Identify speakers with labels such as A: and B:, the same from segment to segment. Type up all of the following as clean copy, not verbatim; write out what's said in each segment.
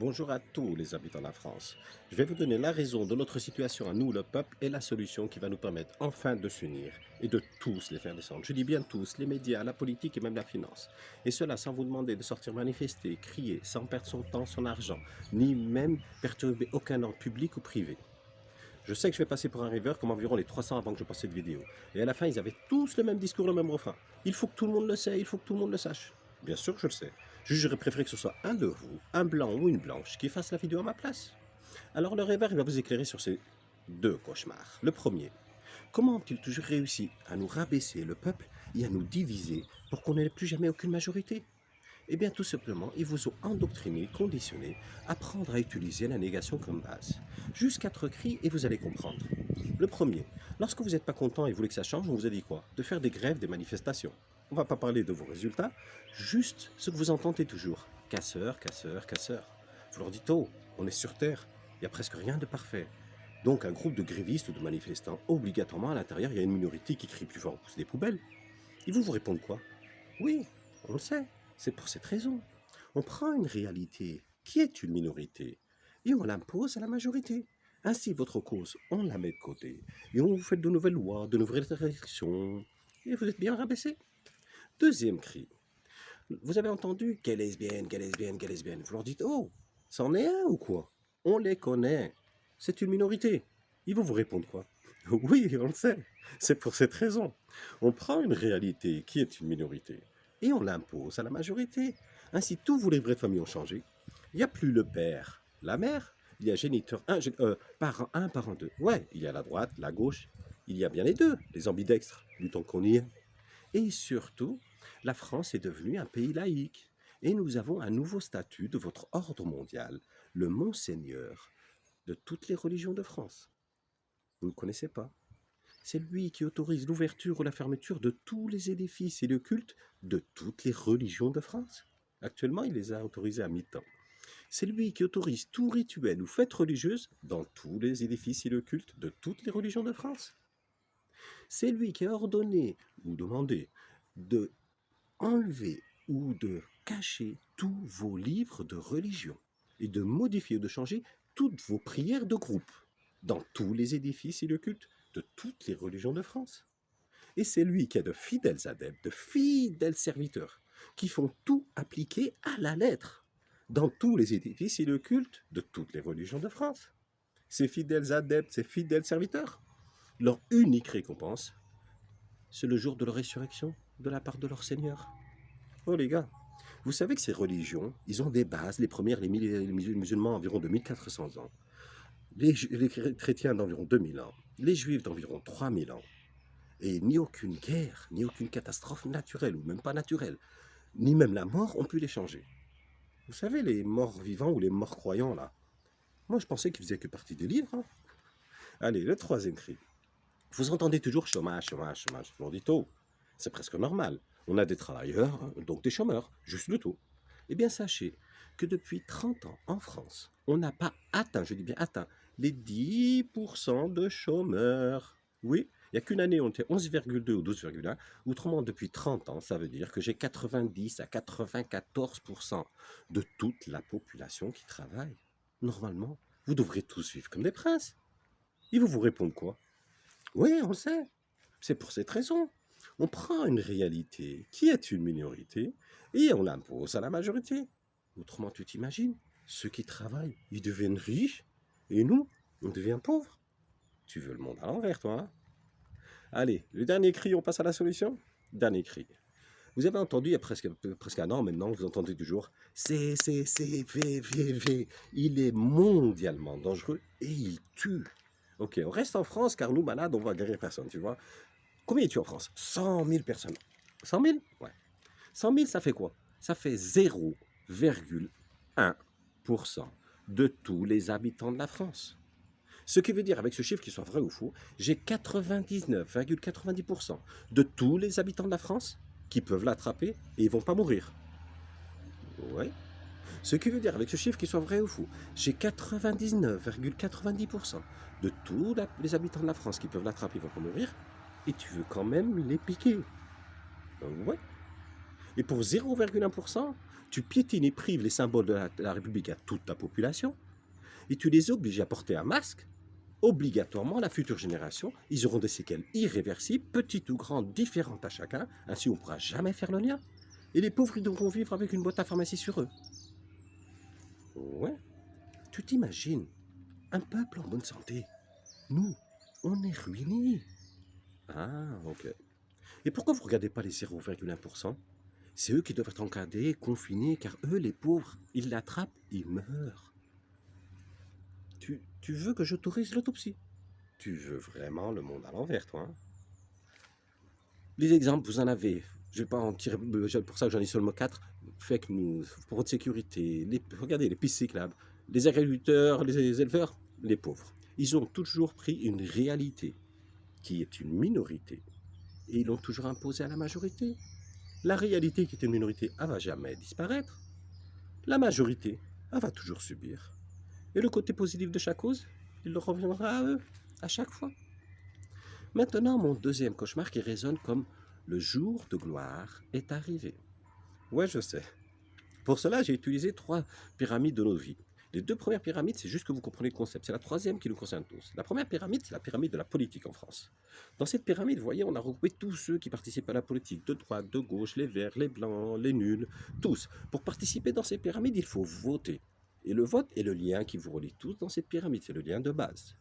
A: Bonjour à tous les habitants de la France. Je vais vous donner la raison de notre situation à nous, le peuple, et la solution qui va nous permettre enfin de s'unir et de tous les faire descendre. Je dis bien tous, les médias, la politique et même la finance. Et cela sans vous demander de sortir manifester, crier, sans perdre son temps, son argent, ni même perturber aucun ordre public ou privé. Je sais que je vais passer pour un rêveur comme environ les 300 avant que je poste cette vidéo. Et à la fin, ils avaient tous le même discours, le même refrain. Il faut que tout le monde le sait, il faut que tout le monde le sache. Bien sûr que je le sais. J'aurais préféré que ce soit un de vous, un blanc ou une blanche, qui fasse la vidéo à ma place. Alors le rêveur, il va vous éclairer sur ces deux cauchemars. Le premier, comment ont-ils toujours réussi à nous rabaisser le peuple et à nous diviser pour qu'on n'ait plus jamais aucune majorité? Eh bien, tout simplement, ils vous ont endoctriné, conditionné, à apprendre à utiliser la négation comme base. Juste 4 cris et vous allez comprendre. Le premier, lorsque vous n'êtes pas content et vous voulez que ça change, on vous a dit quoi? De faire des grèves, des manifestations. On ne va pas parler de vos résultats, juste ce que vous entendez toujours. Casseurs, casseurs, casseurs. Vous leur dites, oh, on est sur Terre, il n'y a presque rien de parfait. Donc un groupe de grévistes ou de manifestants, obligatoirement à l'intérieur, il y a une minorité qui crie plus fort, pousse des poubelles. Ils vous répondent quoi? Oui, on le sait, c'est pour cette raison. On prend une réalité qui est une minorité et on l'impose à la majorité. Ainsi, votre cause, on la met de côté et on vous fait de nouvelles lois, de nouvelles restrictions et vous êtes bien rabaissé. Deuxième cri. Vous avez entendu quelle lesbienne, quelle lesbienne, quelle lesbienne. Vous leur dites, oh, c'en est un ou quoi? On les connaît. C'est une minorité. Ils vont vous répondre quoi? Oui, on le sait. C'est pour cette raison. On prend une réalité qui est une minorité et on l'impose à la majorité. Ainsi, tous vous les vraies familles ont changé. Il n'y a plus le père, la mère. Il y a géniteur parent 1, parent 2. Ouais, il y a la droite, la gauche. Il y a bien les deux, les ambidextres, du temps qu'on y est. Et surtout, la France est devenue un pays laïque. Et nous avons un nouveau statut de votre ordre mondial, le Monseigneur de toutes les religions de France. Vous ne le connaissez pas? C'est lui qui autorise l'ouverture ou la fermeture de tous les édifices et le culte de toutes les religions de France. Actuellement, il les a autorisés à mi-temps. C'est lui qui autorise tout rituel ou fête religieuse dans tous les édifices et le culte de toutes les religions de France. C'est lui qui a ordonné ou demandé de enlever ou de cacher tous vos livres de religion et de modifier ou de changer toutes vos prières de groupe dans tous les édifices et le culte de toutes les religions de France. Et c'est lui qui a de fidèles adeptes, de fidèles serviteurs, qui font tout appliquer à la lettre dans tous les édifices et le culte de toutes les religions de France. Ces fidèles adeptes, ces fidèles serviteurs, leur unique récompense, c'est le jour de leur résurrection de la part de leur Seigneur. Oh les gars, vous savez que ces religions, ils ont des bases, les premières, les musulmans environ de 1400 ans, les chrétiens d'environ 2000 ans, les juifs d'environ 3000 ans. Et ni aucune guerre, ni aucune catastrophe naturelle, ou même pas naturelle, ni même la mort ont pu les changer. Vous savez, les morts vivants ou les morts croyants, là, moi je pensais qu'ils faisaient que partie des livres. Hein. Allez, le troisième cri. Vous entendez toujours chômage, chômage, chômage. Vous leur dites, oh, c'est presque normal. On a des travailleurs, donc des chômeurs, juste le tout. Eh bien, sachez que depuis 30 ans en France, on n'a pas atteint, je dis bien atteint, les 10% de chômeurs. Oui, il n'y a qu'une année, on était 11,2 ou 12,1. Autrement, depuis 30 ans, ça veut dire que j'ai 90 à 94% de toute la population qui travaille. Normalement, vous devrez tous vivre comme des princes. Ils vont vous répondre quoi? Oui, on le sait. C'est pour cette raison. On prend une réalité qui est une minorité et on l'impose à la majorité. Autrement, tu t'imagines, ceux qui travaillent, ils deviennent riches et nous, on devient pauvres. Tu veux le monde à l'envers, toi, hein? Allez, le dernier cri, on passe à la solution? Dernier cri. Vous avez entendu, il y a presque un an maintenant, vous entendez toujours V. Il est mondialement dangereux et il tue. Ok, on reste en France car nous, malades, on va guérir personne, tu vois. Combien es-tu en France? 100 000 personnes. 100 000? Ouais. 100 000, ça fait quoi? Ça fait 0,1% de tous les habitants de la France. Ce qui veut dire, avec ce chiffre, qu'il soit vrai ou faux, j'ai 99,90% de tous les habitants de la France qui peuvent l'attraper et ils ne vont pas mourir. Ouais. Ce qui veut dire, avec ce chiffre, qu'il soit vrai ou faux, j'ai 99,90% de tous les habitants de la France qui peuvent l'attraper et ne vont pas mourir, et tu veux quand même les piquer. Ouais. Et pour 0,1%, Tu piétines et prives les symboles de la République à toute ta population, et tu les obliges à porter un masque. Obligatoirement, la future génération, ils auront des séquelles irréversibles, petites ou grandes, différentes à chacun, ainsi on ne pourra jamais faire le lien. Et les pauvres, ils devront vivre avec une boîte à pharmacie sur eux. Ouais, tu t'imagines, un peuple en bonne santé. Nous, on est ruinés. Ah, ok. Et pourquoi vous ne regardez pas les 0,1%? C'est eux qui doivent être encadrés, confinés, car eux, les pauvres, ils l'attrapent, ils meurent. Tu veux que j'autorise l'autopsie? Tu veux vraiment le monde à l'envers, toi, hein? Les exemples, vous en avez. Je ne vais pas en tirer, pour ça j'en ai seulement 4. Fake news, pour votre sécurité, regardez, les pistes cyclables, les agriculteurs, les éleveurs, les pauvres. Ils ont toujours pris une réalité qui est une minorité et ils l'ont toujours imposée à la majorité. La réalité qui est une minorité, elle va jamais disparaître. La majorité, elle va toujours subir. Et le côté positif de chaque cause, il leur reviendra à eux, à chaque fois. Maintenant, mon deuxième cauchemar qui résonne comme le jour de gloire est arrivé. Ouais, je sais. Pour cela, j'ai utilisé 3 pyramides de nos vies. Les 2 premières pyramides, c'est juste que vous comprenez le concept. C'est la troisième qui nous concerne tous. La première pyramide, c'est la pyramide de la politique en France. Dans cette pyramide, vous voyez, on a regroupé tous ceux qui participent à la politique, de droite, de gauche, les verts, les blancs, les nuls, tous. Pour participer dans ces pyramides, il faut voter. Et le vote est le lien qui vous relie tous dans cette pyramide, c'est le lien de base.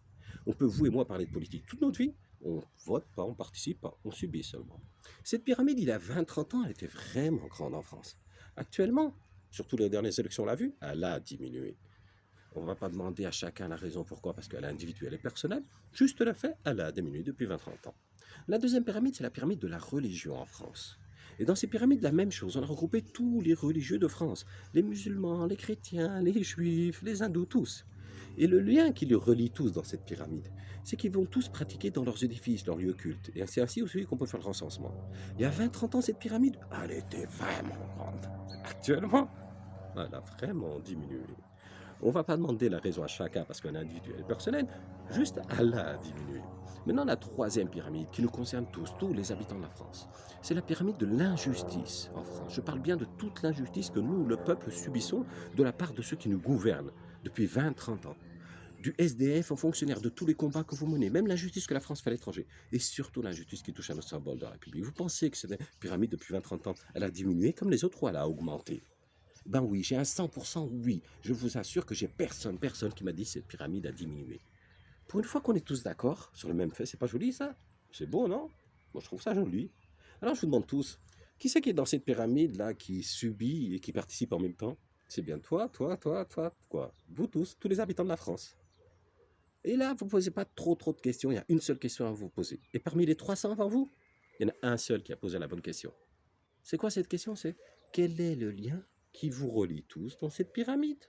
A: On peut, vous et moi, parler de politique toute notre vie, on vote pas, on participe pas, on subit seulement. Cette pyramide, il y a 20-30 ans, elle était vraiment grande en France. Actuellement, surtout les dernières élections, on l'a vu, elle a diminué. On ne va pas demander à chacun la raison pourquoi, parce qu'elle est individuelle et personnelle. Juste le fait, elle a diminué depuis 20-30 ans. La deuxième pyramide, c'est la pyramide de la religion en France. Et dans ces pyramides, la même chose. On a regroupé tous les religieux de France. Les musulmans, les chrétiens, les juifs, les hindous, tous. Et le lien qui les relie tous dans cette pyramide, c'est qu'ils vont tous pratiquer dans leurs édifices, leurs lieux cultes. Et c'est ainsi aussi qu'on peut faire le recensement. Il y a 20-30 ans, cette pyramide, elle était vraiment grande. Actuellement, elle a vraiment diminué. On ne va pas demander la raison à chacun parce qu'un individu est personnel, juste elle a diminué. Maintenant, la troisième pyramide qui nous concerne tous les habitants de la France, c'est la pyramide de l'injustice en France. Je parle bien de toute l'injustice que nous, le peuple, subissons de la part de ceux qui nous gouvernent depuis 20-30 ans. Du SDF aux fonctionnaires, de tous les combats que vous menez, même l'injustice que la France fait à l'étranger, et surtout l'injustice qui touche à nos symboles de la République. Vous pensez que cette pyramide, depuis 20-30 ans, elle a diminué comme les autres ou elle a augmenté? Ben oui, j'ai un 100% oui. Je vous assure que j'ai personne qui m'a dit que cette pyramide a diminué. Pour une fois qu'on est tous d'accord sur le même fait, c'est pas joli ça? C'est beau, non? Moi je trouve ça joli. Alors je vous demande tous, qui c'est qui est dans cette pyramide-là, qui subit et qui participe en même temps? C'est bien toi, quoi? Vous tous les habitants de la France. Et là, vous ne posez pas trop de questions, il y a une seule question à vous poser. Et parmi les 300 avant vous, il y en a un seul qui a posé la bonne question. C'est quoi cette question? C'est quel est le lien qui vous relie tous dans cette pyramide?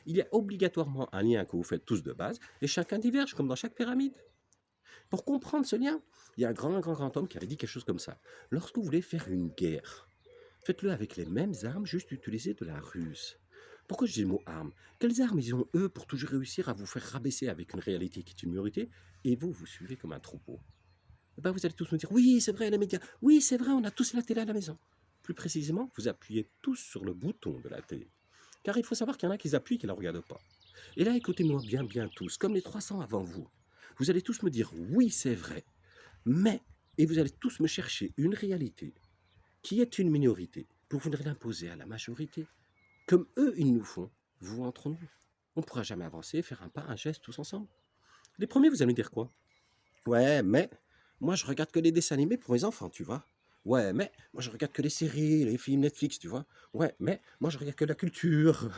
A: Il y a obligatoirement un lien que vous faites tous de base et chacun diverge comme dans chaque pyramide. Pour comprendre ce lien, il y a un grand homme qui avait dit quelque chose comme ça. Lorsque vous voulez faire une guerre, faites-le avec les mêmes armes, juste utilisez de la ruse. Pourquoi je dis le mot armes? Quelles armes ils ont eux pour toujours réussir à vous faire rabaisser avec une réalité qui est une minorité et vous suivez comme un troupeau? Eh ben, vous allez tous nous dire, oui, c'est vrai, les médias. Oui, c'est vrai, on a tous la télé à la maison. Plus précisément, vous appuyez tous sur le bouton de la télé. Car il faut savoir qu'il y en a qui appuient et qui ne la regardent pas. Et là, écoutez-moi bien tous, comme les 300 avant vous. Vous allez tous me dire, oui, c'est vrai, mais, et vous allez tous me chercher une réalité qui est une minorité pour venir l'imposer à la majorité. Comme eux, ils nous font, vous entre nous. On ne pourra jamais avancer, faire un pas, un geste tous ensemble. Les premiers, vous allez me dire quoi? Ouais, mais moi, je regarde que les dessins animés pour mes enfants, tu vois. Ouais, mais moi, je regarde que les séries, les films Netflix, tu vois. Ouais, mais moi, je regarde que la culture,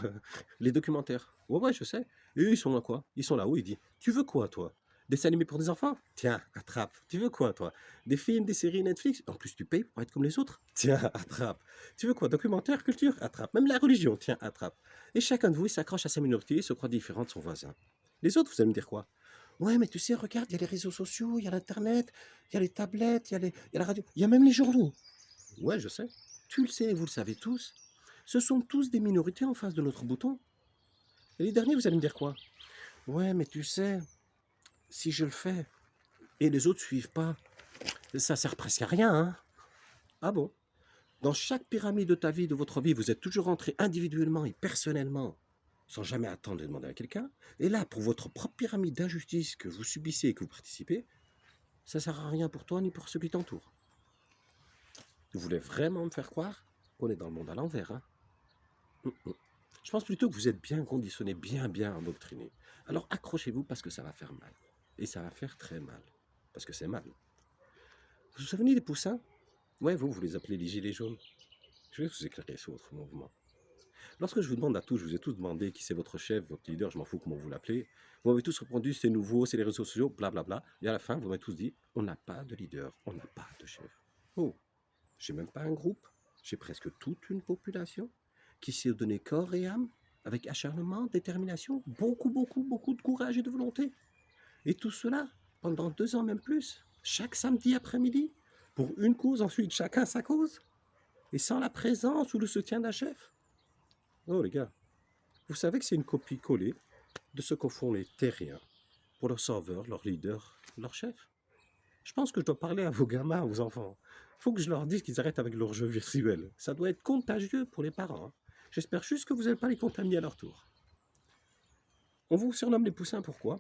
A: les documentaires. Ouais, je sais. Et eux, ils sont là quoi? Ils sont là-haut, ils disent, tu veux quoi, toi? Dessins animés pour des enfants? Tiens, attrape. Tu veux quoi, toi? Des films, des séries Netflix? En plus, tu payes pour être comme les autres? Tiens, attrape. Tu veux quoi? Documentaire, culture? Attrape. Même la religion? Tiens, attrape. Et chacun de vous, il s'accroche à sa minorité et se croit différent de son voisin. Les autres, vous allez me dire quoi? Ouais, mais tu sais, regarde, il y a les réseaux sociaux, il y a l'Internet, il y a les tablettes, il y a la radio, il y a même les journaux. Ouais, je sais. Tu le sais, vous le savez tous. Ce sont tous des minorités en face de notre bouton. Et les derniers, vous allez me dire quoi? Ouais, mais tu sais, si je le fais et les autres suivent pas, ça sert presque à rien, hein? Ah bon? Dans chaque pyramide de ta vie, de votre vie, vous êtes toujours rentré individuellement et personnellement, sans jamais attendre de demander à quelqu'un. Et là, pour votre propre pyramide d'injustice que vous subissez et que vous participez, ça ne sert à rien pour toi ni pour ceux qui t'entourent. Vous voulez vraiment me faire croire qu'on est dans le monde à l'envers, hein? Je pense plutôt que vous êtes bien conditionné, bien endoctriné. Alors accrochez-vous parce que ça va faire mal. Et ça va faire très mal. Parce que c'est mal. Vous vous souvenez des poussins? Ouais, vous les appelez les gilets jaunes. Je vais vous éclairer sur votre mouvement. Lorsque je vous demande à tous, je vous ai tous demandé qui c'est votre chef, votre leader, je m'en fous comment vous l'appelez. Vous m'avez tous répondu, c'est nouveau, c'est les réseaux sociaux, blablabla. Et à la fin, vous m'avez tous dit, on n'a pas de leader, on n'a pas de chef. Oh, j'ai même pas un groupe, j'ai presque toute une population qui s'est donné corps et âme, avec acharnement, détermination, beaucoup de courage et de volonté. Et tout cela, pendant 2 ans, même plus, chaque samedi après-midi, pour une cause, ensuite chacun sa cause, et sans la présence ou le soutien d'un chef. Oh les gars, vous savez que c'est une copie-collée de ce qu'en font les terriens pour leurs serveurs, leurs leaders, leurs chefs. Je pense que je dois parler à vos gamins, à vos enfants. Il faut que je leur dise qu'ils arrêtent avec leurs jeux virtuels. Ça doit être contagieux pour les parents, hein. J'espère juste que vous n'allez pas les contaminer à leur tour. On vous surnomme les poussins, pourquoi?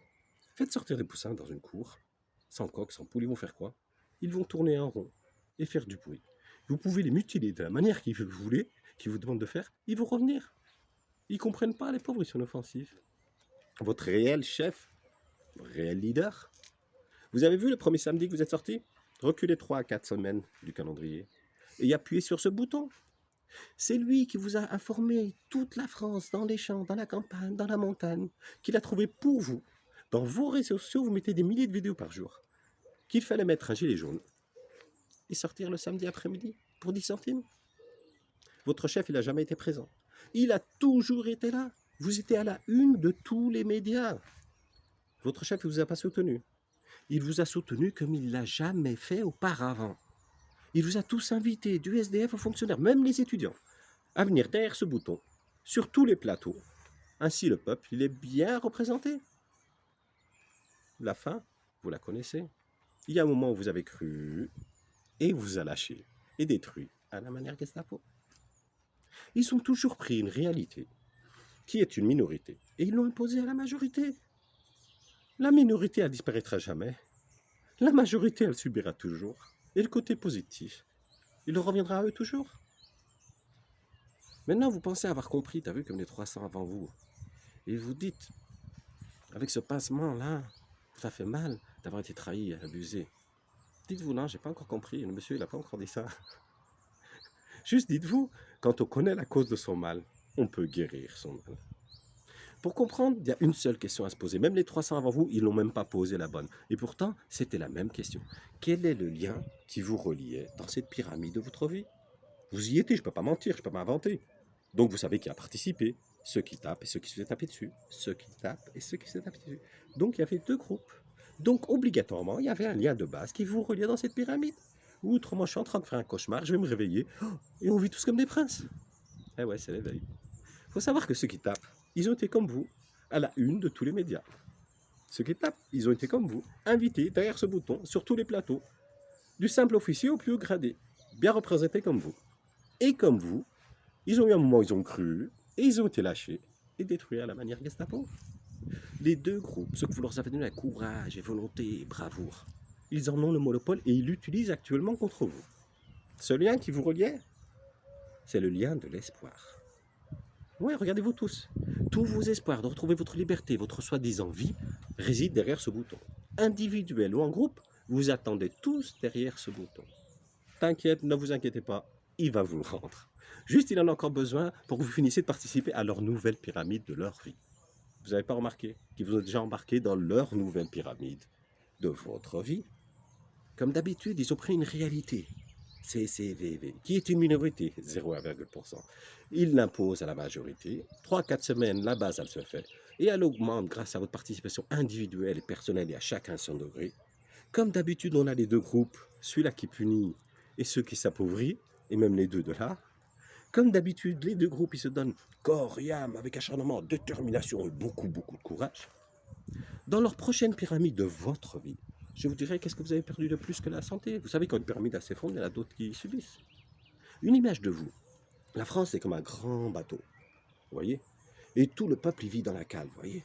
A: Faites sortir les poussins dans une cour, sans coq, sans poule, ils vont faire quoi? Ils vont tourner en rond et faire du bruit. Vous pouvez les mutiler de la manière qu'ils voulez, qu'ils vous demandent de faire, ils vont revenir. Ils ne comprennent pas, les pauvres, ils sont offensifs. Votre réel chef, réel leader, vous avez vu le premier samedi que vous êtes sorti? Reculez 3 à 4 semaines du calendrier et appuyez sur ce bouton. C'est lui qui vous a informé toute la France, dans les champs, dans la campagne, dans la montagne, qu'il a trouvé pour vous. Dans vos réseaux sociaux, vous mettez des milliers de vidéos par jour. Qu'il fallait mettre un gilet jaune et sortir le samedi après-midi pour 10 centimes. Votre chef, il n'a jamais été présent. Il a toujours été là. Vous étiez à la une de tous les médias. Votre chef ne vous a pas soutenu. Il vous a soutenu comme il ne l'a jamais fait auparavant. Il vous a tous invités, du SDF aux fonctionnaires, même les étudiants, à venir derrière ce bouton, sur tous les plateaux. Ainsi, le peuple, il est bien représenté. La fin, vous la connaissez. Il y a un moment où vous avez cru et vous a lâché et détruit à la manière Gestapo. Ils ont toujours pris une réalité qui est une minorité et ils l'ont imposée à la majorité. La minorité, elle disparaîtra jamais. La majorité, elle subira toujours. Et le côté positif, il leur reviendra à eux toujours. Maintenant, vous pensez avoir compris, t'as vu comme les 300 avant vous. Et vous dites, avec ce pincement-là, ça fait mal d'avoir été trahi, abusé. Dites-vous, non, j'ai pas encore compris, le monsieur, il n'a pas encore dit ça. Juste dites-vous, quand on connaît la cause de son mal, on peut guérir son mal. Pour comprendre, il y a une seule question à se poser. Même les 300 avant vous, ils n'ont même pas posé la bonne. Et pourtant, c'était la même question. Quel est le lien qui vous reliait dans cette pyramide de votre vie? Vous y étiez, je ne peux pas mentir, je ne peux pas m'inventer. Donc vous savez qui a participé, ceux qui tapent et ceux qui se font taper dessus. Ceux qui tapent et ceux qui se font taper dessus. Donc il y avait 2 groupes. Donc obligatoirement, il y avait un lien de base qui vous reliait dans cette pyramide. Ou autrement, je suis en train de faire un cauchemar, je vais me réveiller, et on vit tous comme des princes. Eh ouais, c'est l'éveil. Il faut savoir que ceux qui tapent, ils ont été comme vous, à la une de tous les médias. Ceux qui tapent, ils ont été comme vous, invités derrière ce bouton, sur tous les plateaux, du simple officier au plus haut gradé, bien représentés comme vous. Et comme vous, ils ont eu un moment où ils ont cru, et ils ont été lâchés et détruits à la manière Gestapo. Les 2 groupes, ceux que vous leur avez donné courage et volonté et bravoure, ils en ont le monopole et ils l'utilisent actuellement contre vous. Ce lien qui vous reliait, c'est le lien de l'espoir. Oui, regardez-vous tous. Tous vos espoirs de retrouver votre liberté, votre soi-disant vie, résident derrière ce bouton. Individuel ou en groupe, vous attendez tous derrière ce bouton. T'inquiète, ne vous inquiétez pas, il va vous le rendre. Juste, il en a encore besoin pour que vous finissiez de participer à leur nouvelle pyramide de leur vie. Vous n'avez pas remarqué qu'ils vous ont déjà embarqué dans leur nouvelle pyramide de votre vie? Comme d'habitude, ils ont pris une réalité, CCVV, qui est une minorité, 0,1%. Ils l'imposent à la majorité. 3-4 semaines, la base, elle se fait. Et elle augmente grâce à votre participation individuelle et personnelle et à chacun son degré. Comme d'habitude, on a les 2 groupes, celui-là qui punit et ceux qui s'appauvrit, et même les 2 de là. Comme d'habitude, les 2 groupes, ils se donnent corps et âme avec acharnement, détermination et beaucoup de courage. Dans leur prochaine pyramide de votre vie, je vous dirais qu'est-ce que vous avez perdu de plus que la santé. Vous savez, quand une pyramide s'effondre, il y en a d'autres qui subissent. Une image de vous. La France est comme un grand bateau, vous voyez? Et tout le peuple y vit dans la cale, vous voyez?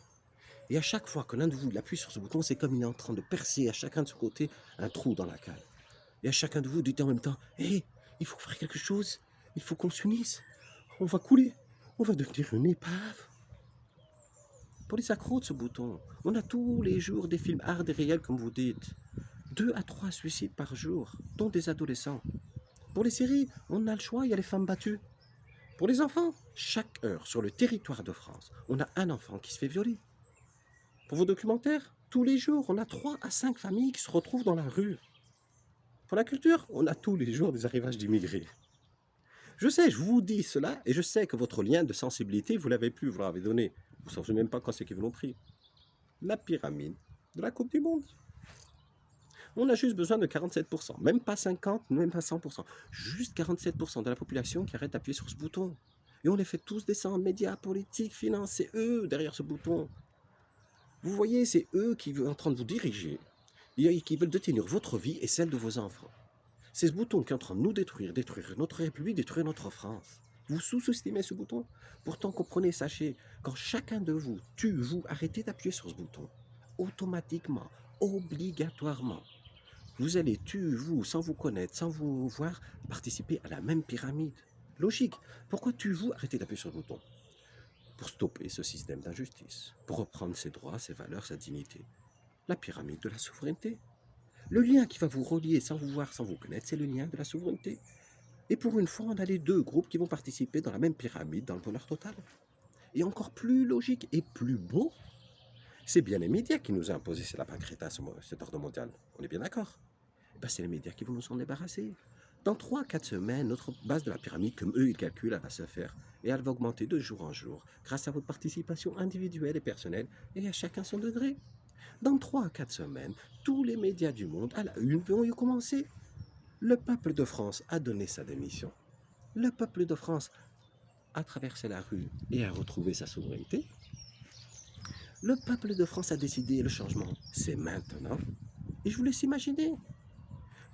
A: Et à chaque fois que l'un de vous il appuie sur ce bouton, c'est comme il est en train de percer à chacun de son côté un trou dans la cale. Et à chacun de vous, dites en même temps, hé, il faut faire quelque chose, il faut qu'on s'unisse, on va couler, on va devenir une épave. Pour les accros de ce bouton, on a tous les jours des films hard et réels, comme vous dites. 2 à 3 suicides par jour, dont des adolescents. Pour les séries, on a le choix, il y a les femmes battues. Pour les enfants, chaque heure sur le territoire de France, on a un enfant qui se fait violer. Pour vos documentaires, tous les jours, on a 3 à 5 familles qui se retrouvent dans la rue. Pour la culture, on a tous les jours des arrivages d'immigrés. Je sais, je vous dis cela, et je sais que votre lien de sensibilité, vous l'avez plus, vous l'avez donné. Vous ne savez même pas quand c'est qu'ils vous l'ont pris. La pyramide de la Coupe du Monde. On a juste besoin de 47%, même pas 50, même pas 100%. Juste 47% de la population qui arrête d'appuyer sur ce bouton. Et on les fait tous descendre, médias, politiques, finances, c'est eux derrière ce bouton. Vous voyez, c'est eux qui sont en train de vous diriger, et qui veulent détenir votre vie et celle de vos enfants. C'est ce bouton qui est en train de nous détruire, détruire notre République, détruire notre France. Vous sous-estimez ce bouton? Pourtant, comprenez, sachez, quand chacun de vous tue, vous arrêtez d'appuyer sur ce bouton. Automatiquement, obligatoirement, vous allez tuer, vous, sans vous connaître, sans vous voir, participer à la même pyramide. Logique. Pourquoi tuez-vous arrêtez d'appuyer sur le bouton? Pour stopper ce système d'injustice, pour reprendre ses droits, ses valeurs, sa dignité. La pyramide de la souveraineté. Le lien qui va vous relier sans vous voir, sans vous connaître, c'est le lien de la souveraineté. Et pour une fois, on a les deux groupes qui vont participer dans la même pyramide, dans le bonheur total. Et encore plus logique et plus beau, c'est bien les médias qui nous ont imposé ces lapins crétins, cet ordre mondial. On est bien d'accord? Ben, c'est les médias qui vont nous en débarrasser. Dans 3 à 4 semaines, notre base de la pyramide, comme eux ils calculent, elle va se faire. Et elle va augmenter de jour en jour, grâce à votre participation individuelle et personnelle, et à chacun son degré. Dans 3 à 4 semaines, tous les médias du monde, à la une, vont y commencer. Le peuple de France a donné sa démission. Le peuple de France a traversé la rue et a retrouvé sa souveraineté. Le peuple de France a décidé le changement. C'est maintenant. Et je vous laisse imaginer.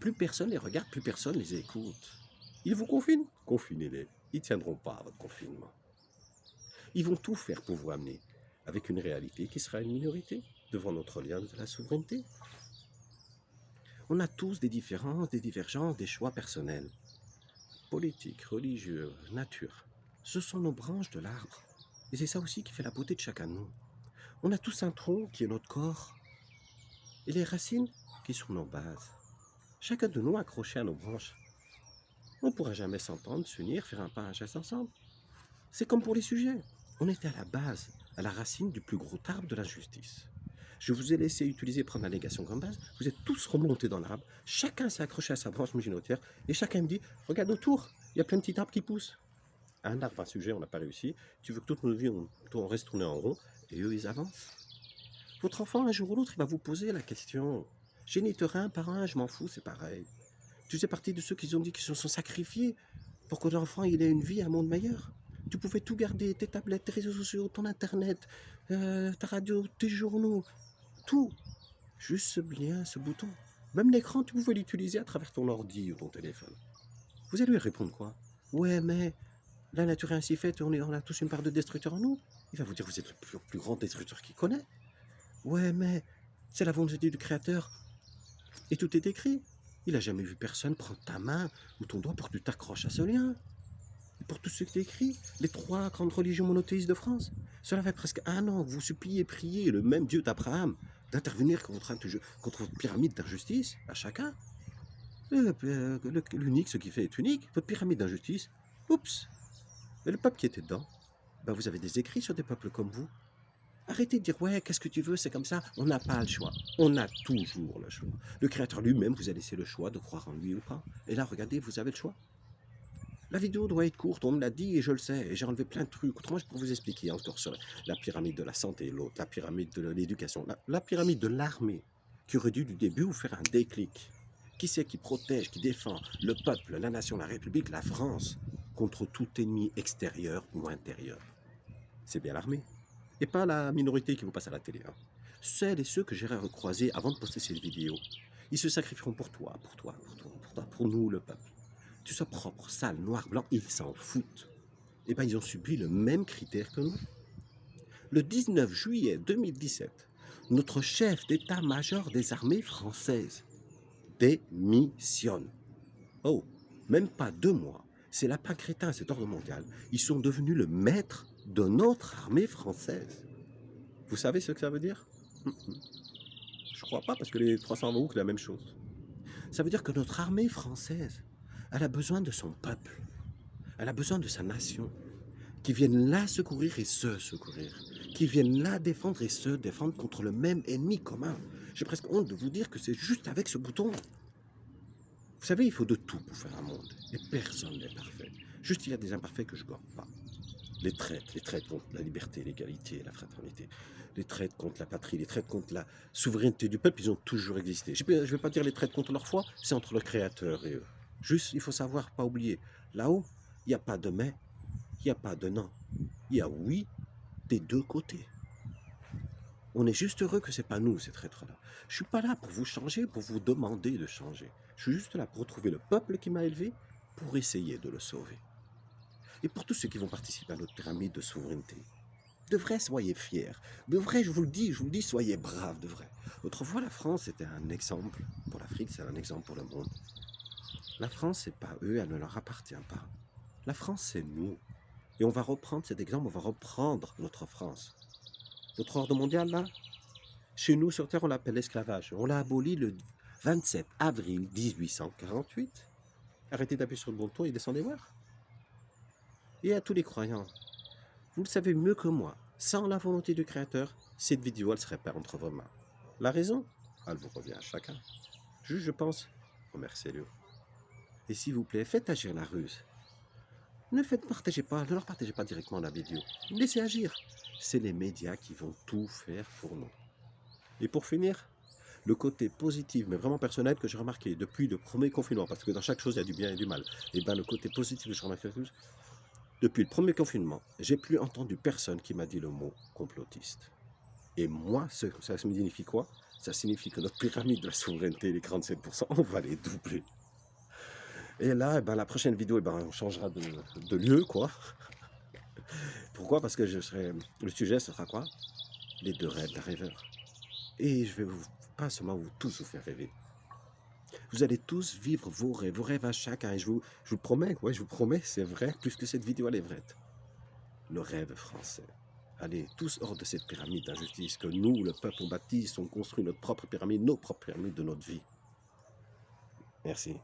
A: Plus personne les regarde, plus personne les écoute. Ils vous confinent? Confinez-les. Ils ne tiendront pas à votre confinement. Ils vont tout faire pour vous amener avec une réalité qui sera une minorité devant notre lien de la souveraineté. On a tous des différences, des divergences, des choix personnels. Politiques, religieux, nature. Ce sont nos branches de l'arbre. Et c'est ça aussi qui fait la beauté de chacun de nous. On a tous un tronc qui est notre corps. Et les racines qui sont nos bases. Chacun de nous accroché à nos branches. On ne pourra jamais s'entendre, s'unir, faire un pas, un geste ensemble. C'est comme pour les sujets. On était à la base, à la racine du plus gros arbre de l'injustice. Je vous ai laissé utiliser, prendre la négation comme base. Vous êtes tous remontés dans l'arbre. Chacun s'est accroché à sa branche communautaire. Et chacun me dit, regarde autour, il y a plein de petits arbres qui poussent. Un arbre, un sujet, on n'a pas réussi. Tu veux que toute notre vie, on reste tourné en rond. Et eux, ils avancent. Votre enfant, un jour ou l'autre, il va vous poser la question. Géniteur un par un, je m'en fous, c'est pareil. Tu fais partie de ceux qui ont dit qu'ils se sont sacrifiés pour que l'enfant il ait une vie, un monde meilleur. Tu pouvais tout garder, tes tablettes, tes réseaux sociaux, ton internet, ta radio, tes journaux, tout. Juste ce lien, ce bouton. Même l'écran, tu pouvais l'utiliser à travers ton ordi ou ton téléphone. Vous allez lui répondre quoi? Ouais, mais la nature est ainsi faite, on a tous une part de destructeur en nous. Il va vous dire, vous êtes le plus grand destructeur qu'il connaît. Ouais, mais c'est la volonté du créateur. Et tout est écrit. Il n'a jamais vu personne prendre ta main ou ton doigt pour que tu t'accroches à ce lien. Et pour tout ce qui est écrit, les 3 grandes religions monothéistes de France, cela fait presque 1 an que vous suppliez, priez le même Dieu d'Abraham d'intervenir contre votre pyramide d'injustice, à chacun. L'unique, ce qui fait est unique, votre pyramide d'injustice, oups. Et le peuple qui était dedans, ben vous avez des écrits sur des peuples comme vous. Arrêtez de dire, ouais, qu'est-ce que tu veux, c'est comme ça. On n'a pas le choix. On a toujours le choix. Le Créateur lui-même vous a laissé le choix de croire en lui ou pas. Et là, regardez, vous avez le choix. La vidéo doit être courte, on me l'a dit et je le sais. Et j'ai enlevé plein de trucs. Autrement, je pourrais vous expliquer encore sur la pyramide de la santé, l'autre, la pyramide de l'éducation, la pyramide de l'armée, qui aurait dû du début vous faire un déclic. Qui c'est qui protège, qui défend le peuple, la nation, la République, la France, contre tout ennemi extérieur ou intérieur? C'est bien l'armée. Et pas la minorité qui vous passe à la télé. Hein. Celles et ceux que j'irai recroiser avant de poster cette vidéo, ils se sacrifieront pour toi, pour toi, pour toi, pour toi, pour nous, le peuple. tu sois propre, sale, noir, blanc, ils s'en foutent. Eh bien, ils ont subi le même critère que nous. Le 19 juillet 2017, notre chef d'état-major des armées françaises démissionne. Oh, même pas 2 mois, ces lapins crétins, cet ordre mondial, ils sont devenus le maître de notre armée française. Vous savez ce que ça veut dire? Je crois pas, parce que les 300 c'est la même chose. Ça veut dire que notre armée française, elle a besoin de son peuple. Elle a besoin de sa nation. Qui viennent la secourir et se secourir. Qui viennent la défendre et se défendre contre le même ennemi commun. J'ai presque honte de vous dire que c'est juste avec ce bouton. Vous savez, il faut de tout pour faire un monde. Et personne n'est parfait. Juste, il y a des imparfaits que je ne gomme pas. Les traites contre la liberté, l'égalité et la fraternité. Les traites contre la patrie, les traites contre la souveraineté du peuple, ils ont toujours existé. Je ne vais pas dire les traites contre leur foi, c'est entre le Créateur et eux. Juste, il faut savoir, pas oublier. Là-haut, il n'y a pas de mais, il n'y a pas de non. Il y a oui des deux côtés. On est juste heureux que ce n'est pas nous, ces traîtres-là. Je ne suis pas là pour vous changer, pour vous demander de changer. Je suis juste là pour retrouver le peuple qui m'a élevé, pour essayer de le sauver. Et pour tous ceux qui vont participer à notre pyramide de souveraineté, de vrai, soyez fiers. De vrai, je vous le dis, soyez braves, de vrai. Autrefois, la France était un exemple. Pour l'Afrique, c'est un exemple pour le monde. La France, c'est pas eux, elle ne leur appartient pas. La France, c'est nous. Et on va reprendre cet exemple, on va reprendre notre France. Notre ordre mondial, là, chez nous, sur Terre, on l'appelle l'esclavage. On l'a aboli le 27 avril 1848. Arrêtez d'appuyer sur le bouton et descendez voir. Et à tous les croyants, vous le savez mieux que moi, sans la volonté du Créateur, cette vidéo, elle serait pas entre vos mains. La raison, elle vous revient à chacun. Juste, je pense, remerciez-le. Et s'il vous plaît, faites agir la ruse. Ne leur partagez pas directement la vidéo. Laissez agir. C'est les médias qui vont tout faire pour nous. Et pour finir, le côté positif, mais vraiment personnel, que j'ai remarqué depuis le premier confinement, parce que dans chaque chose, il y a du bien et du mal. Et bien, le côté positif que j'ai remarqué depuis le premier confinement, j'ai plus entendu personne qui m'a dit le mot complotiste. Et moi, ça signifie quoi? Ça signifie que notre pyramide de la souveraineté, les 47%, on va les doubler. Et là, la prochaine vidéo, on changera de lieu, quoi. Pourquoi? Parce que le sujet, ce sera quoi? Les 2 rêves d'un rêveur. Et je vais pas seulement tous vous faire rêver. Vous allez tous vivre vos rêves à chacun. Et je vous promets, je vous promets, c'est vrai, puisque cette vidéo, elle est vraie. Le rêve français. Allez, tous hors de cette pyramide d'injustice que nous, le peuple, on bâtisse, on construit notre propre pyramide, nos propres pyramides de notre vie. Merci.